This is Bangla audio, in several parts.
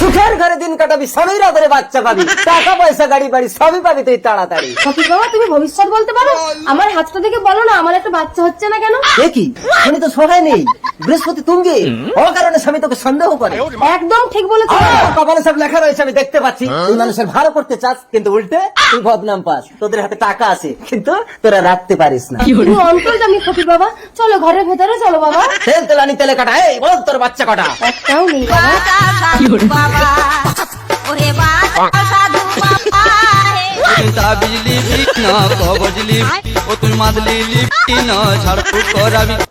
সুখের ঘরে দিন কাটাবি, স্বামীর আদরে বাচ্চা পাবি, টাকা পয়সা গাড়ি বাড়ি সবই পাবি তুই তাড়াতাড়ি। ফকির বাবা তুমি ভবিষ্যৎ বলতে পারো? আমার হাতটা দেখে বলো না আমার একটা বাচ্চা হচ্ছে না কেন? দেখি শুনি তো সহায় নেই, বৃহস্পতি তুঙ্গে অকারণে স্বামী তোকে সন্দেহ করে। একদম ঠিক বলেছো। কপালে সব লেখা রয়েছে আমি দেখতে পাচ্ছি। তুই মানুষের ভালো করতে চাস কিন্তু উল্টে তুই বদনাম পাস। তোদের হাতে টাকা আছে কিন্তু তোরা রাখতে পারিস না। তুমি অন্তর্জামী ফকির বাবা, চলো ঘরের ভেতরে চলো বাবা। তেল তেলানি তেলে কাটা, এই বল তোর বাচ্চা কটা? একটাও নেই বাবা।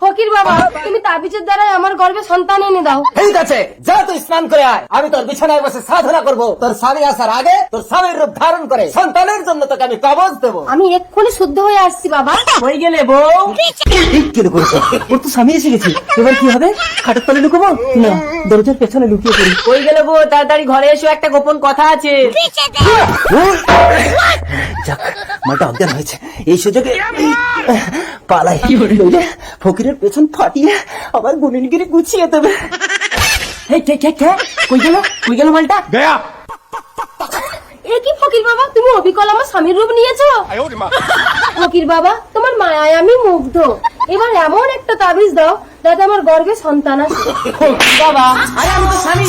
ফকির বাবা তুমি তাবিজের দ্বারাই আমার গর্ভে সন্তান এনে দাও। ঠিক আছে, যা তুই স্নান করে আয়, আমি তোর বিছানায় বসে সাধনা করবো। তোর স্বামী আসার আগে তোর স্বামীর রূপ ধারণ করে সন্তানের জন্য তোকে আমি কবজ দেবো। আমি এক্ষুনি শুদ্ধ হয়ে আসছি বাবা। হয়ে গেলে বউ ঠিক কেন করেছে? ওর তো স্বামী এসে গেছে, এবার কি হবে? খাটের তলে লুকবো না দরজার পেছনে লুকিয়ে পড়ি? ওই গেলে বউ তাড়াতাড়ি ঘরে এসো, একটা গোপন কথা আছে। যাক মালটা অজ্ঞান হয়েছে, এই সুযোগে পালাই, নইলে ফকিরের পেছন ফাটিয়ে আবার গুনিনগিরি গুছিয়ে দেবে। কই গেল মালটা? এ কি ফকির বাবা তুমি অবিকল আমার স্বামীর রূপ নিয়েছো? ফকির বাবা তোমার মায়ায় আমি মুগ্ধ। এবার এমন একটা তাবিজ দাও যাতে আমার গর্ভে সন্তান আসে। বাবা আরে আমি তো স্বামী।